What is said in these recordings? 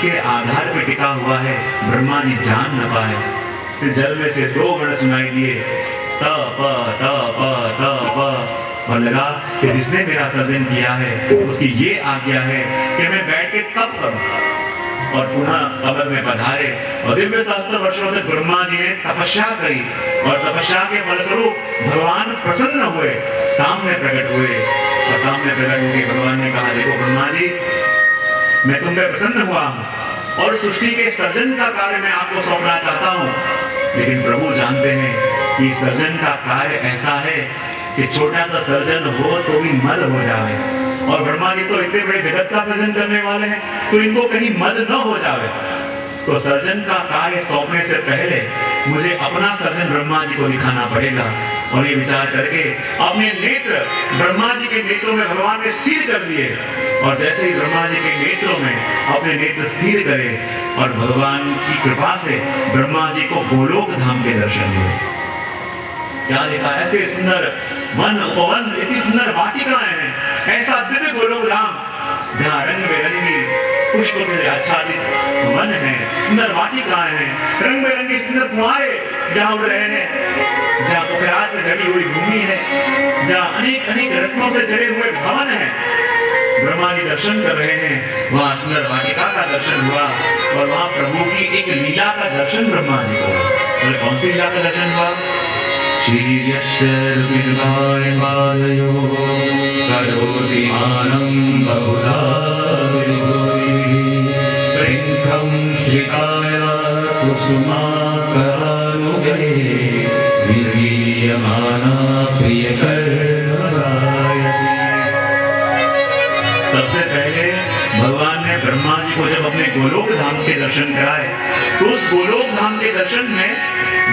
उसके आधार पे टिका हुआ है, ब्रह्मा जी जान न पाए। फिर जल में से 2 वर्ण सुनाई दिए, त प त प त प, और लगा कि जिसने मेरा सर्जन किया है उसकी ये आज्ञा है कि मैं बैठ के तप करूं। और पुनः कमल में पधारे और दिव्य सहस्त्र वर्षों तक ब्रह्मा जी ने तपस्या करी और तपस्या के फलस्वरूप भगवान प्रसन्न हुए, सामने प्रकट हुए। और सामने प्रकट होकर भगवान ने कहा, देखो ब्रह्मा जी, मैं तुम पे प्रसन्न हुआ हूं और सृष्टि के सर्जन का कार्य मैं आपको सौंपना चाहता हूं। लेकिन प्रभु जानते हैं कि सर्जन का कार्य ऐसा है कि छोटा सा सर्जन हो तो भी मद हो जाए, और ब्रह्मा जी तो इतने बड़े जगत का सर्जन करने वाले हैं, तो इनको कहीं मद न हो जाए। तो सर्जन का कार्य सौंपने से पहले मुझे अपना सर्जन ब्रह्मा जी को दिखाना पड़ेगा। और ये विचार करके अपने नेत्र ब्रह्मा जी के नेत्रों में भगवान ने स्थिर कर दिए। और जैसे ही ब्रह्मा जी के नेत्रों में अपने नेत्र स्थिर करे और भगवान की कृपा से ब्रह्मा जी को गोलोक धाम के दर्शन हुए। क्या देखा, ऐसे सुंदर वन उपवन, इतनी सुंदर वाटिकाएं हैं, ऐसा दिव्य गोलोक धाम जहाँ रंग बिरंगी पुष्प से आच्छादित वन है, सुंदर वाटिकाएं हैं, रंग बिरंगे सुंदर कुआरे जहाँ उड़ रहे हैं, जहाँ पोखराज से जड़ी हुई भूमि है, जहाँ अनेक अनेक रत्नों से जड़े हुए भवन हैं। ब्रह्मा जी दर्शन कर रहे हैं, वहाँ सुंदर वाटिका का दर्शन हुआ और वहाँ प्रभु की एक लीला का दर्शन ब्रह्मा जी को हुआ। बोले कौन सी लीला का दर्शन हुआ? करोति मानं बहुधा प्रिंखं श्रिताय कुसुमाकरानुगे विलीयमाना प्रियकर्मरायति। सबसे पहले भगवान ने ब्रह्मा जी को जब अपने गोलोक धाम के दर्शन कराए, तो उस गोलोक धाम के दर्शन में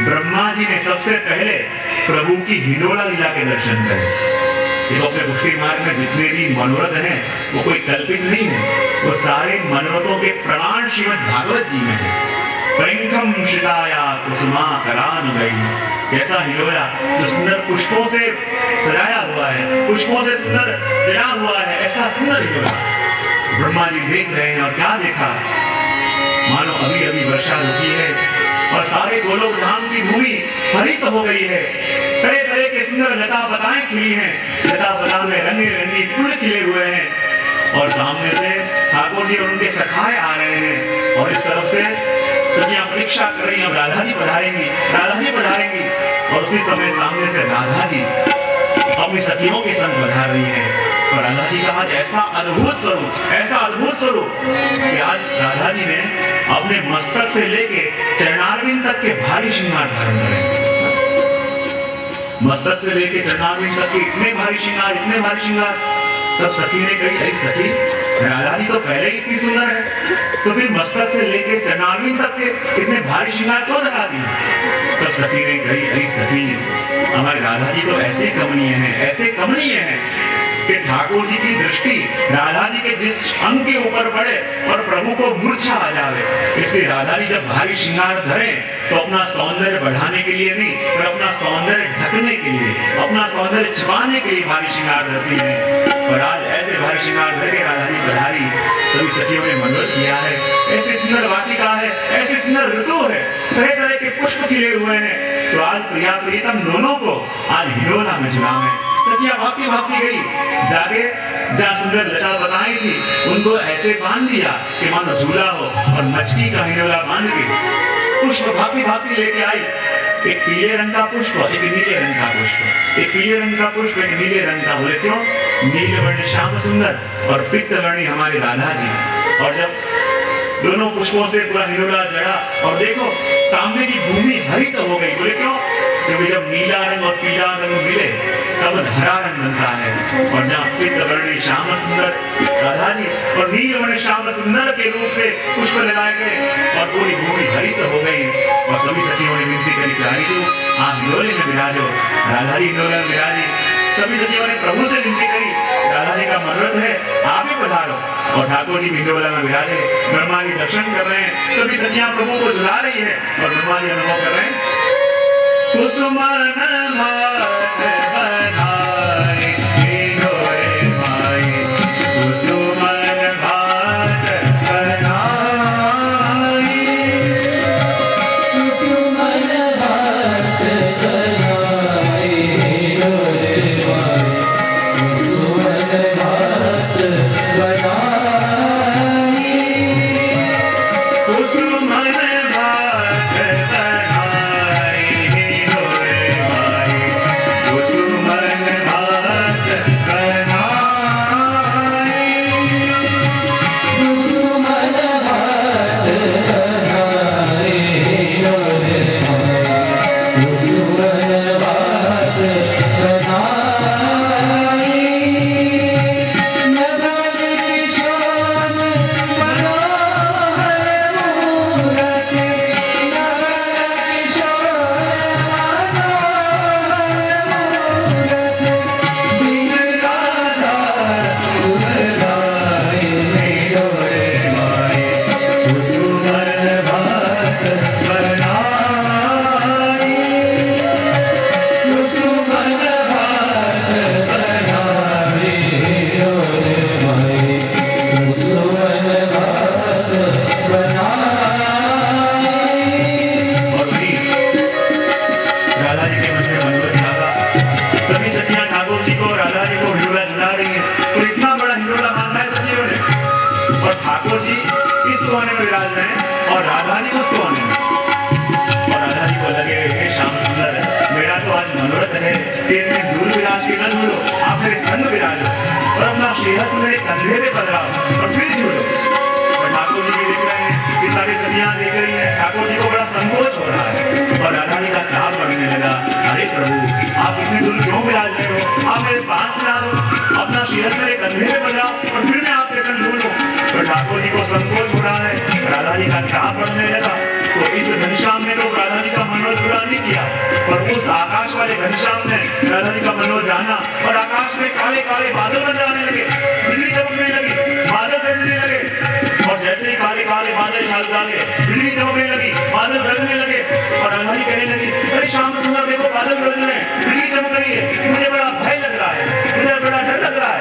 ब्रह्मा जी ने सबसे पहले प्रभु की हिलोला लीला के दर्शन करे। देखो अपने पुष्टि मार्ग में जितने भी मनोरथ हैं वो कोई कल्पित नहीं है, वो सारे मनोरथों के प्रमाण श्रीमद् भागवत जी में है। परिंखम शिलाया कुसुमा करानुगई, कैसा हिलोला जो सुंदर पुष्पों से सजाया हुआ है, पुष्पों से सुंदर जड़ा हुआ है, ऐसा सुंदर हिलोला ब्रह्मा जी देख रहे हैं। और क्या देखा, मानो अभी अभी वर्षा रुकी है और सारे गोलोक धाम की भूमि हरित हो गई है, तरह तरह के सुंदर लता पताएं खिली हैं, लता पता में रंगे रंगी फूल खिले हुए हैं। और सामने से ठाकुर जी और उनके सखाए आ रहे हैं और इस तरफ से सखियां प्रतीक्षा कर रही हैं, अब राधा जी पधारेंगी, राधा जी पधारेंगी। और उसी समय सामने से राधा जी अपनी सखियों के संग पधार रही हैं। और राधा जी का आज ऐसा अद्भुत स्वरूप, ऐसा अद्भुत स्वरूप कि आज राधा जी ने अपने मस्तक से लेके चरणारविंद तक के भारी श्रृंगार धारण करे। मस्तक से लेके चरणारविंद तक के इतने भारी श्रृंगार, इतने भारी श्रृंगार। तब सखी ने कही, अरे सखी, राधा जी तो पहले ही इतनी सुंदर है, तो फिर मस्तक से लेके चरणारविंद तक के इतने भारी श्रृंगार क्यों लगा दिए? तब सखी ने कही, अरे सखी, हमारी राधा जी तो ऐसे कमनीय हैं, ऐसे कमनीय हैं कि ठाकुर जी की दृष्टि राधा जी के जिस अंग के ऊपर पड़े और प्रभु को मूर्छा आ जावे। इसलिए राधा जी जब भारी श्रृंगार धरे तो अपना सौंदर्य बढ़ाने के लिए नहीं, पर अपना सौंदर्य ढकने के लिए, अपना सौंदर्य छिपाने के लिए भारी श्रृंगार धरती है। और आज ऐसे भारी श्रृंगार धर के राधा जी पधारी, सभी सखियों ने मनोरथ किया है। ऐसी सुंदर वाटिका है, ऐसी सुंदर ऋतु है, तरह तरह के पुष्प खिले हुए हैं। तो आज प्रिया प्रीतम दोनों को आज हिलोला में झुलाम है। सखियां भागती भागती गई, जाके जहाँ सुंदर लता बताई थी उनको ऐसे बांध दिया कि मानो झूला हो, और मछली का हिलोला बांध के पुष्प भागती भागती लेके आई। एक पीले रंग का पुष्प, एक नीले रंग का पुष्प, एक पीले रंग का पुष्प, एक नीले रंग का। बोले क्यों? नील वर्ण श्याम सुंदर और पित्त वर्णी हमारे राधा जी। और जब दोनों पुष्पों से पूरा हिलोला जड़ा और देखो सामने की भूमि हरित हो गई। बोले क्यों? क्योंकि जब नीला रंग और पीला रंग मिले तब हरा रंग बनता है। और जहाँ पित्त वर्णी श्याम सुंदर राधा जी और नील वर्ण श्याम सुंदर के रूप से पुष्प लगाए गए और पूरी भूमि हरित हो गई। और सभी सखियों ने विनती करी, रानी जी आप हिलोले में विराजो, राधा जी हिलोले में विराजी। सभी सखियों ने प्रभु से विनती करी, राधा जी का मनोरथ है, आप ही पधारो। और ठाकुर जी हिलोला में विराजे, ब्रह्मा जी दर्शन कर रहे हैं, सभी सखियां प्रभु को झुला रही है और ब्रह्मा जी अनुभव कर रहे हैं। कुसुमन भात बनाए हिलोरे माई, कुसुमन भात बनाए ठाकुर जी इस कोने में विराज रहे हैं और राधा जी उस कोने में, और राधा जी को लगे ये श्याम सुंदर है, मेरा तो आज मनोरथ है कि इतने दूर विराज के न झूलो, आप मेरे संग विराजो और अपना श्रीहस्त मेरे कंधे पे पधराओ और फिर झूलो। और ठाकुर जी भी देख रहे हैं, ये सारी सखियां देख रही हैं, ठाकुर जी को बड़ा संकोच हो रहा है और राधा जी का ताप बढ़ने लगा। अरे प्रभु, आप इतने दूर क्यों विराज रहे हो, आप मेरे पास विराज दो, अपना श्रीहस्त मेरे कंधे पे पधराओ और फिर मैं आपके संग झूलूं। तो ठाकुर जी को संकोच हो रहा है, राधा जी का ताप बढ़ने लगा। तो इस घनश्याम ने तो राधा जी का मनोरथ पूरा नहीं किया, पर उस आकाश वाले घनश्याम ने राधा जी का मनोरथ जाना और आकाश में काले काले बादल बन जाने लगे, बिजली चमकने लगी, बादल गरजने लगे, और जैसे ही काले काले बादल छा जागे, बिजली चमकने लगी, बादल गरजने लगे और राधा जी कहने लगी, अरे श्याम सुंदर देखो बादल गरज रहे हैं, बिजली चमक रही है, मुझे बड़ा भय लग रहा है, मुझे बड़ा डर लग रहा है।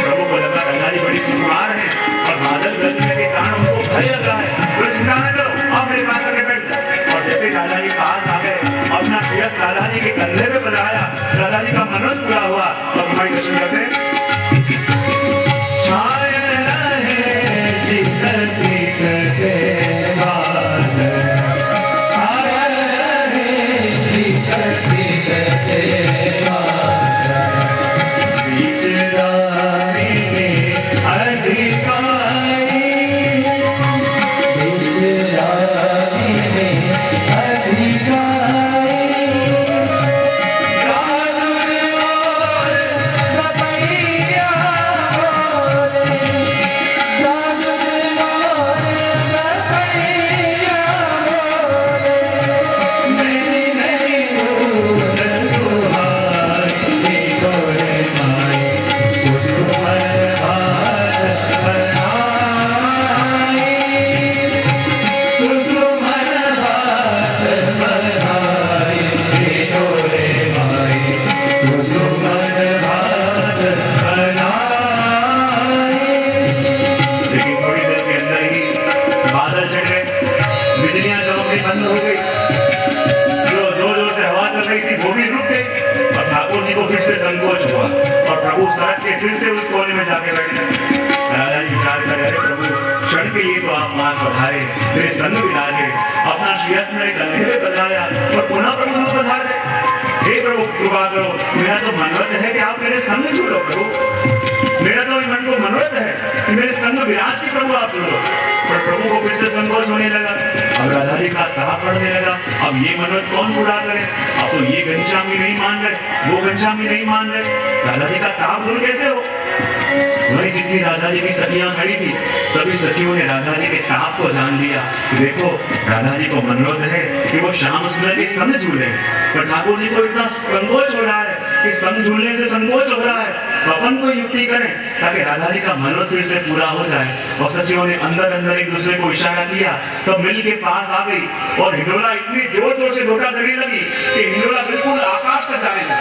प्रभु को लगा राधा जी बड़ी सुकुमार है और बादल गरजने के कारण उनको भय लग रहा है, बोले चिंता न करो, आप मेरे पास आके बैठ जाओ। और जैसे राधा जी पास आ गए, अपना श्रेयस राधा जी के कंधे पे बजाया, राधा जी का मनोरथ पूरा हुआ। और हमारी दर्शन करते हैं, सड़क के फिर से उस कोने में जाके बैठे। राजा जी विचार कर रहे, प्रभु क्षण के लिए तो आप पास पधारे, मेरे संग विराजे, अपना श्रीहस्त मेरे कंधे पे बजाया और पुनः प्रभु रूप पधार गए। हे प्रभु कृपा करो, मेरा तो मनोरथ है कि आप मेरे संग जुड़ो प्रभु, मेरा तो मन को मनोरथ है कि मेरे संग विराज की प्रभु आप जुड़ो। पर प्रभु को फिर से संकोच होने लगा, अब राधा जी का ताप बढ़ने लगा, अब ये मनोरथ कौन पूरा करे, अब तो ये घनश्याम भी नहीं मान रहे, वो घनश्याम भी नहीं मान रहे, राधा जी का ताप दूर कैसे हो। वही जितनी राधा जी की सखियां खड़ी थी, सभी सखियों ने राधा जी के ताप को जान लिया। देखो राधा जी को मनोरथ है कि वो श्याम सुंदर के संग झूले, पर ठाकुर जी को इतना संकोच हो रहा है कि संग झूलने से संकोच हो रहा है, तो अपन को युक्ति करें ताकि राधा जी का मनोरथ फिर से पूरा हो जाए। और सखियों ने अंदर अंदर एक दूसरे को इशारा किया, सब मिल के पास आ गई और हिंडोला इतनी जोर जोर से धोखा देने लगी कि हिंडोला बिल्कुल आकाश तक जाने लगा,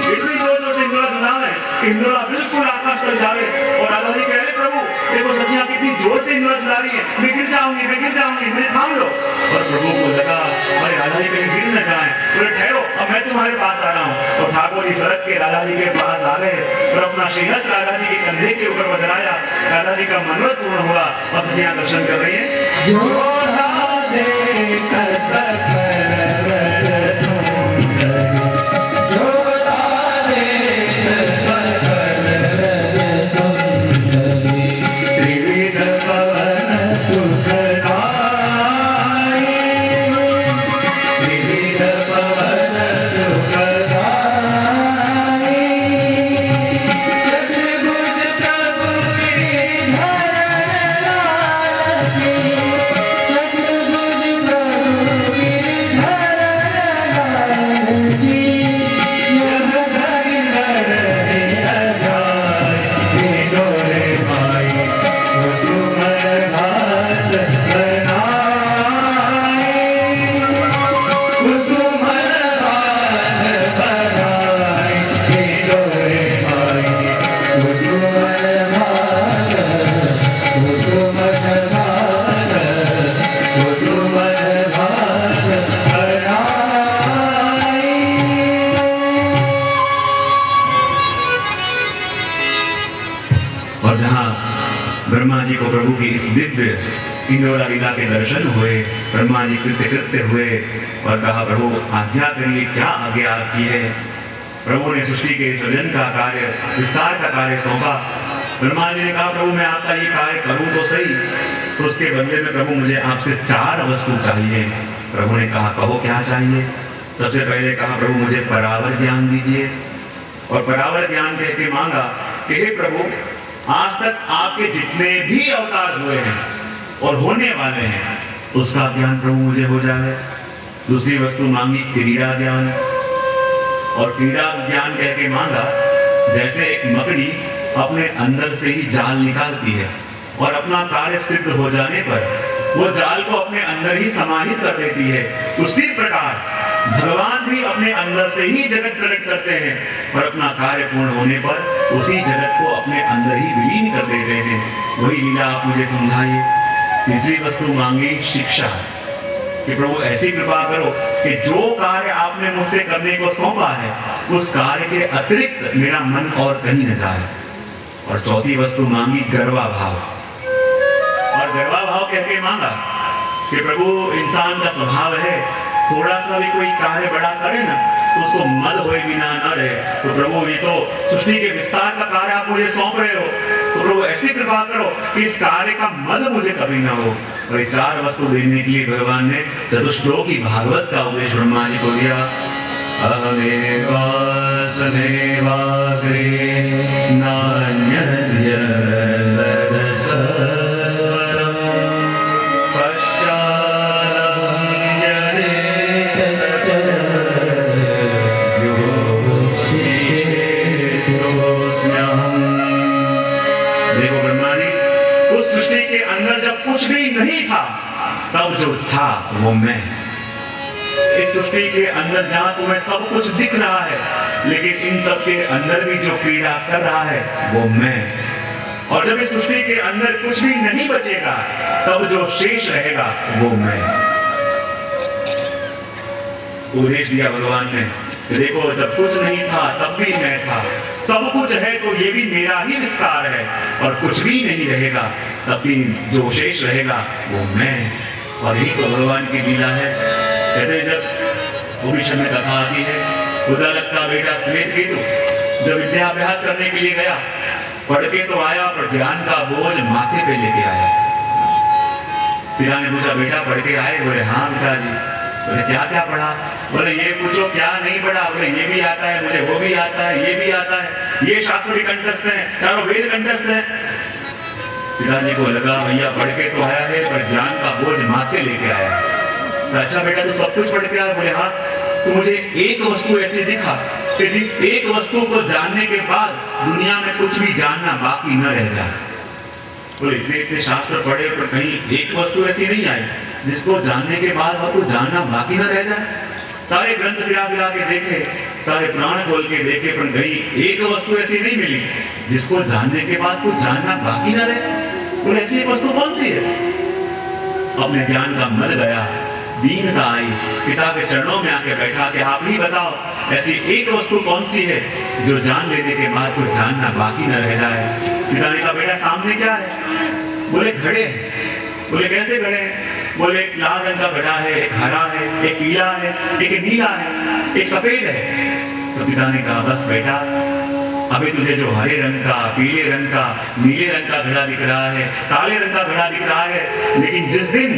इतनी जोर जोर से हिंडोला धुनावे कि हिंडोला बिल्कुल आकाश तक जावे। और राधा जी कह रहे, प्रभु देखो सखियां कितनी जोर से हिंडोला चला रही है, मैं गिर जाऊंगी, मुझे थाम लो। और प्रभु को लगा अरे राधा जी कहीं गिर न जाए, बोले ठहरो, अब मैं तुम्हारे पास आ रहा हूँ। और ठाकुर जी सड़क के राधा जी के पास आ गए और अपना श्रीहस्त राधा जी के कंधे के ऊपर बदलाया, राधा जी का मनोरथ पूर्ण हुआ। और सखियां दर्शन कर रही है, जो राधे कर सुखदाई प्रभु की इस दिव्य इंद्रोला लीला के दर्शन हुए, ब्रह्मा जी कृत्य हुए और कहा प्रभु आज्ञा करिए, क्या आज्ञा आपकी है। प्रभु ने सृष्टि के सृजन का कार्य, विस्तार का कार्य सौंपा। ब्रह्मा जी ने कहा प्रभु मैं आपका ये कार्य करूं तो सही, तो उसके बदले में प्रभु मुझे आपसे 4 वस्तु चाहिए। प्रभु ने कहा कहो क्या चाहिए। सबसे पहले कहा प्रभु मुझे परावर ज्ञान दीजिए, और परावर ज्ञान कह के मांगा कि हे प्रभु आज तक आपके जितने भी अवतार हुए हैं और होने वाले हैं उसका ज्ञान प्रभु मुझे हो जाए। दूसरी वस्तु मांगी क्रीड़ा ज्ञान, और क्रीड़ा ज्ञान कह के मांगा जैसे एक मकड़ी अपने अंदर से ही जाल निकालती है और अपना कार्य सिद्ध हो जाने पर वो जाल को अपने अंदर ही समाहित कर देती है, उसी प्रकार भगवान भी अपने अंदर से ही जगत प्रकट करते हैं और अपना कार्य पूर्ण होने पर उसी जगत को अपने अंदर ही विलीन कर देते हैं। वही लीला आप मुझे समझाइए। तीसरी वस्तु मांगी शिक्षा, कि प्रभु ऐसी कृपा करो कि जो कार्य आपने मुझसे करने को सौंपा है उस कार्य के अतिरिक्त मेरा मन और कहीं न जाए। और चौथी वस्तु मांगी गर्वा भाव, और गर्वा भाव कह के मांगा कि प्रभु इंसान का स्वभाव है थोड़ा सा भी कोई कार्य बड़ा करे ना तो उसको मद होए बिना न रहे। तो प्रभु ये तो सृष्टि के विस्तार का कार्य आप मुझे सौंप रहे हो, तो प्रभु ऐसी कृपा करो कि इस कार्य का मद मुझे कभी ना हो। और ये 4 वस्तु देने के लिए भगवान ने चतुश्लोकी भागवत का उपदेश ब्रह्मा जी को दिया। अहमेवास्मेवाग्रे नान्यद्य सदसवरं पश्चादभुञ्जने योऽशिष्येऽस्म्यहम्। देखो ब्रह्मा जी, उस सृष्टि के अंदर जब कुछ भी नहीं था तब जो था वो मैं। इस सृष्टि के अंदर जहां तुम्हें सब कुछ दिख रहा है लेकिन इन सब के अंदर भी जो क्रीड़ा कर रहा है वो मैं। और जब इस सृष्टि के अंदर कुछ भी नहीं बचेगा तब जो शेष रहेगा वो मैं। उपदेश दिया भगवान ने, देखो जब कुछ नहीं था तब भी मैं था, सब कुछ है तो ये भी मेरा ही विस्तार है, और कुछ भी नहीं रहेगा तब भी जो शेष रहेगा वो मैं। और यही तो भगवान की लीला है। कहते जब भविष्य में कथा आती है, उदालक का बेटा श्वेतकेतु जब विद्याभ्यास करने के लिए गया, पढ़ के तो आया पर ज्ञान का बोझ माथे पे लेके आया। पिता ने पूछा बेटा पढ़ के आए? बोले हाँ पिताजी। बोले क्या क्या पढ़ा? बोले ये पूछो क्या नहीं पढ़ा? बोले ये भी आता है मुझे, वो भी आता है, ये भी आता है, ये शास्त्र भी कंठस्थ है, चारों वेद कंठस्थ है। पिताजी को लगा भैया पढ़ के तो आया है पर ज्ञान का बोझ माथे लेके आया। तो अच्छा बेटा तू सब कुछ पढ़ के आया? बोले हाँ। तो मुझे एक वस्तु ऐसी दिखा कि जिस एक वस्तु को जानने के बाद दुनिया में कुछ भी जानना बाकी न रह जाए। बोले इतने शास्त्र पढ़े पर कहीं एक वस्तु ऐसी नहीं आई जिसको जानने के बाद आपको जानना बाकी न रह जाए। सारे ग्रंथ फिरा के देखे, सारे पुराण खोल के देखे पर कहीं एक वस्तु ऐसी नहीं मिली जिसको जानने के बाद कुछ जानना बाकी न रहे। बोले ऐसी वस्तु कौन सी है? अपने ज्ञान का मल गया, दीनता आई, पिता के चरणों में आके बैठा कि आप ही बताओ ऐसी एक वस्तु कौन सी है जो जान लेने के बाद कुछ जानना बाकी न रह जाए। पिता ने कहा बेटा सामने क्या है? बोले घड़े हैं। बोले कैसे घड़े हैं? बोले एक लाल रंग का घड़ा है, एक हरा है, एक पीला है, एक नीला है, एक सफेद है। तो पिता ने कहा बस बेटा अभी तुझे जो हरे रंग का, पीले रंग का, नीले रंग का घड़ा दिख रहा है, काले रंग का घड़ा दिख रहा है, लेकिन जिस दिन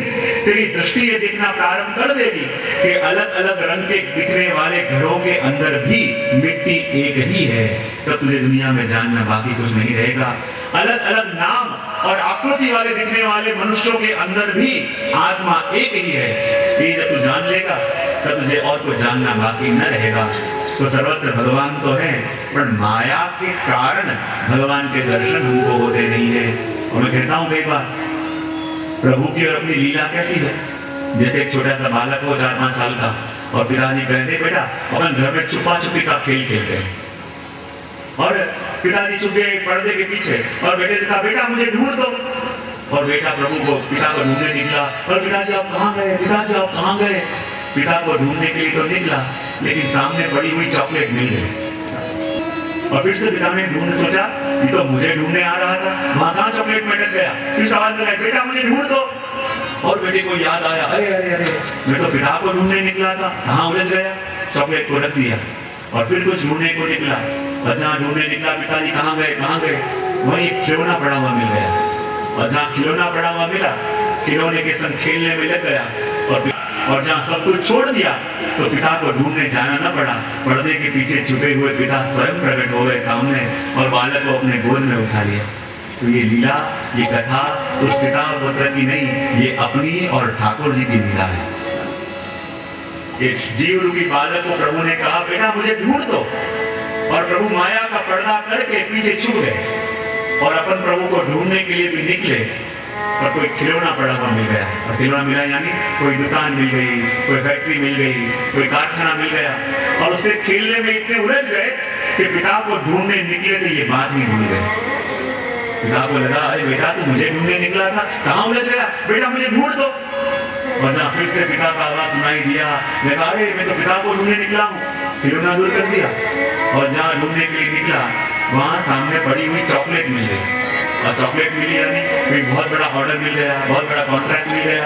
तेरी दृष्टि ये देखना प्रारंभ कर देगी कि अलग अलग रंग के दिखने वाले घरों के अंदर भी मिट्टी एक ही है, तब तुझे दुनिया में जानना बाकी कुछ नहीं रहेगा। अलग अलग नाम और आकृति वाले दिखने वाले मनुष्यों के अंदर भी आत्मा एक ही है। ये जब तू जान लेगा तब तुझे और कुछ जानना बाकी न रहेगा। तो सर्वत्र भगवान तो है पर माया के कारण भगवान के दर्शन हमको होते नहीं है। और मैं कहता हूँ कई बार प्रभु की और अपनी लीला कैसी है। जैसे एक छोटा सा बालक हो 4-5 साल का और पिताजी कहते बेटा अपन घर में छुपा छुपी का खेल खेलते हैं, और पिताजी छुप गए पर्दे के पीछे और बेटे से कहा बेटा मुझे ढूंढ दो। और बेटा प्रभु को पिता को ढूंढने निकला और पिताजी आप कहाँ गए? पिताजी आप कहाँ गए? पिता को ढूंढने के लिए तो निकला लेकिन सामने पड़ी हुई चॉकलेट मिल गई। और फिर से पिता ने ढूंढ सोचा, ये तो मुझे ढूंढने आ रहा था, वहां कहाँ चॉकलेट में अटक गया। फिर आवाज लगाई, बेटा मुझे ढूंढ दो। और बेटे को याद आया, अरे अरे अरे मैं तो पिता को ढूंढने निकला था, कहाँ उलझ गया। चॉकलेट को रख दिया और फिर कुछ ढूंढने को निकला, और जहाँ ढूंढने निकला पिताजी कहाँ गए, वहीं खिलौना पड़ा हुआ मिल गया। और जहाँ खिलौना पड़ा हुआ मिला, खिलौने के संग खेलने में लग गया। और जहाँ सब कुछ छोड़ दिया तो पिता को ढूंढने जाना न पड़ा। पर्दे के पीछे छुपे हुए पिता स्वयं प्रकट हो गए सामने और बालक को अपने गोद में उठा लिया। तो ये लीला, ये कथा उस पिता और पुत्र की नहीं, ये अपनी और ठाकुर जी की लीला है। एक जीव रूपी बालक को प्रभु ने कहा, बेटा मुझे ढूंढ दो। और प्रभु माया का पर्दा करके पीछे छुप गए और अपन प्रभु को ढूंढने के लिए भी निकले। और कोई खिलौना पड़ा हुआ मिल गया। और खिलौना मिला यानी कोई दुकान मिल गई, कोई फैक्ट्री मिल गई, कोई कारखाना मिल गया। और उससे खेलने में इतने उलझ गए कि पिता को ढूंढने निकले थे, ये बात ही भूल गए। पिता को लगा, अरे बेटा तू मुझे ढूंढने निकला था, कहाँ उलझ गया, बेटा मुझे ढूंढ दो। और जहाँ फिर से पिता का आवाज सुनाई दिया, लगा अरे मैं तो पिता को ढूंढने निकला हूँ, खिलौना दूर कर दिया। और जहाँ ढूंढने के लिए निकला वहां सामने पड़ी हुई चॉकलेट मिल गई। और चॉकलेट मिली यानी कोई बहुत बड़ा ऑर्डर मिल गया, बहुत बड़ा कॉन्ट्रैक्ट मिल गया।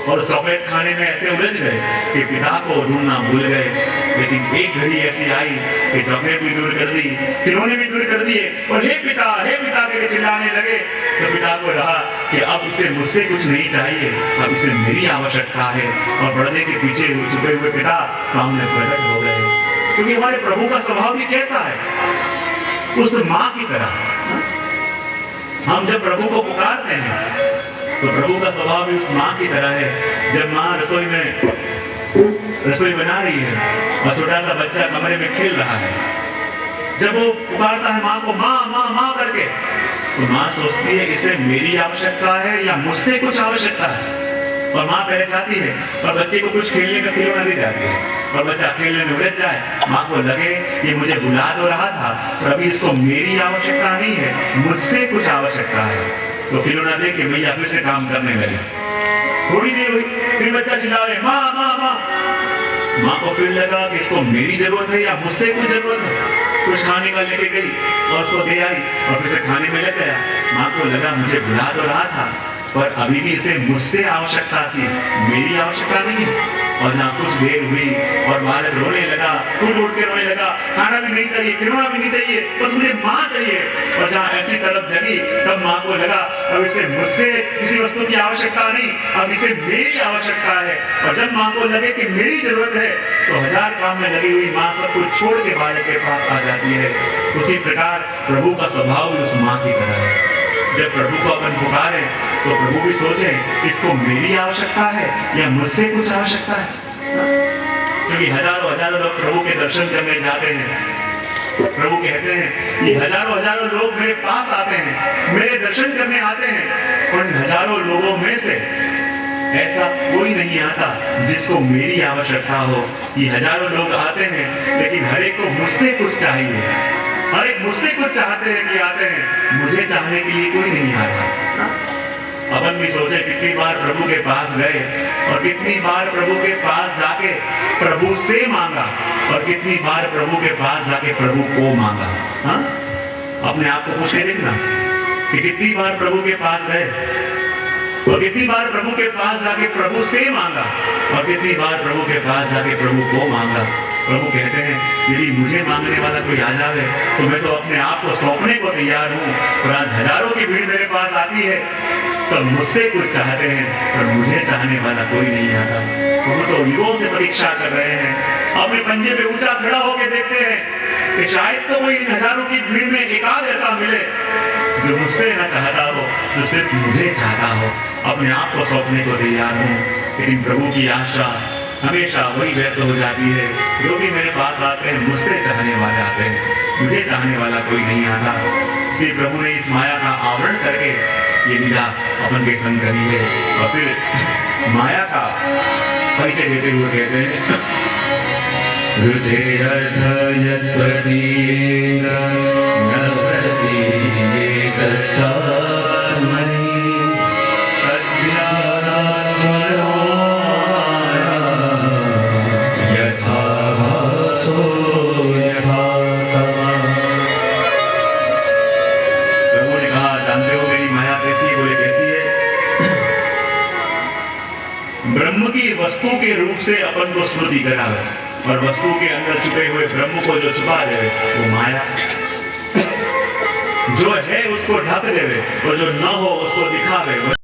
और चॉकलेट खाने में ऐसे उलझ गए कि पिता को ढूंढना भूल गए। लेकिन एक घड़ी ऐसी आई कि चॉकलेट भी दूर कर दी, खिलौने भी दूर कर दिए और हे पिता के चिल्लाने लगे। तो पिता को रहा कि अब इसे मुझसे कुछ नहीं चाहिए, अब इसे मेरी आवश्यकता है। और पर्दे के पीछे छुपे हुए पिता सामने प्रकट हो गए। क्योंकि हमारे प्रभु का स्वभाव भी कैसा है, उस माँ की तरह। हम जब प्रभु को पुकारते हैं तो प्रभु का स्वभाव भी उस माँ की तरह है। जब माँ रसोई बना रही है और छोटा सा बच्चा कमरे में खेल रहा है, जब वो पुकारता है माँ को, माँ माँ माँ करके, तो माँ सोचती है इसे मेरी आवश्यकता है या मुझसे कुछ आवश्यकता है। और माँ पहले जाती है और बच्चे को कुछ खेलने का खिलौना दे जाती है। और बच्चा खेलने में उलझ जाए, माँ को लगे ये मुझे बुला तो रहा था पर अभी इसको मेरी आवश्यकता नहीं है, मुझसे कुछ आवश्यकता है। तो खिलौना दे के भैया फिर से काम करने लगे। थोड़ी देर हुई, फिर बच्चा चिल्लाए माँ माँ माँ। माँ को फिर लगा कि इसको मेरी जरूरत है या मुझसे कुछ जरूरत है। कुछ खाने का लेके गई और उसको दे आई और फिर से खाने में लग गया। माँ को लगा मुझे बुला तो रहा था पर अभी भी इसे मुझसे आवश्यकता थी, मेरी आवश्यकता नहीं है। और जहाँ कुछ देर हुई और बालक रोने लगा, उठ के रोने लगा, खाना भी नहीं चाहिए, खिलौना भी नहीं चाहिए, बस मुझे माँ चाहिए। और जहाँ ऐसी तलब जगी तब माँ को लगा अब इसे मुझसे किसी वस्तु की आवश्यकता नहीं, अब इसे मेरी आवश्यकता है। और जब माँ को लगे कि मेरी जरूरत है तो हजार काम में लगी हुई माँ सब कुछ छोड़ के बालक के पास आ जाती है। उसी प्रकार प्रभु का स्वभाव भी उस माँ की तरह है। जब प्रभु को अपन पुकारे तो प्रभु भी सोचे इसको मेरी आवश्यकता है या मुझसे कुछ आवश्यकता है। क्योंकि हजारों लोग प्रभु के दर्शन करने जाते हैं। प्रभु कहते हैं ये हजारों लोग मेरे पास आते हैं, मेरे दर्शन करने आते हैं। उन हजारों लोगों में से ऐसा कोई नहीं आता जिसको मेरी आवश्यकता हो। ये हजारों लोग आते हैं लेकिन हर एक को मुझसे कुछ चाहिए, हर एक मुझसे कुछ चाहते हैं कि आते हैं, मुझे चाहने के लिए कोई नहीं आ रहा। अपन भी सोचे कितनी बार प्रभु के पास गए और कितनी बार प्रभु के पास जाके प्रभु से मांगा और कितनी बार प्रभु के पास जाके प्रभु को मांगा। हाँ, अपने आप को पूछ के देखना कि कितनी बार प्रभु के पास गए और कितनी बार प्रभु के पास जाके प्रभु से मांगा और कितनी बार प्रभु के पास जाके प्रभु को मांगा। प्रभु कहते हैं यदि मुझे मांगने वाला कोई आ जावे तो मैं तो अपने आप को सौंपने को तैयार हूँ। और आज हजारों की भीड़ मेरे पास आती है, सब मुझसे कुछ चाहते हैं पर मुझे चाहने वाला कोई नहीं आता। वो तो युगों से परीक्षा कर रहे हैं, अपने पंजे पे ऊंचा खड़ा होकर देखते हैं कि शायद तो वो इन हजारों की भीड़ में एकाध ऐसा मिले जो मुझसे न चाहता हो, जो सिर्फ मुझे चाहता हो। अपने आप को सौंपने को तैयार हूँ, लेकिन प्रभु की आशा हमेशा वही व्यक्त हो जाती है। जो भी मेरे पास आते हैं मुझसे चाहने वाले आते हैं, मुझे चाहने वाला कोई नहीं आता। इसलिए प्रभु ने इस माया का आवरण करके ये लीला अपन के संग करी है। और फिर माया का परिचय देते हुए कहते हैं ब्रह्म की वस्तु के रूप से अपन को स्मृति करावे, और वस्तु के अंदर छुपे हुए ब्रह्म को जो छुपा देवे वो माया, जो है उसको ढक देवे और जो न हो उसको दिखावे।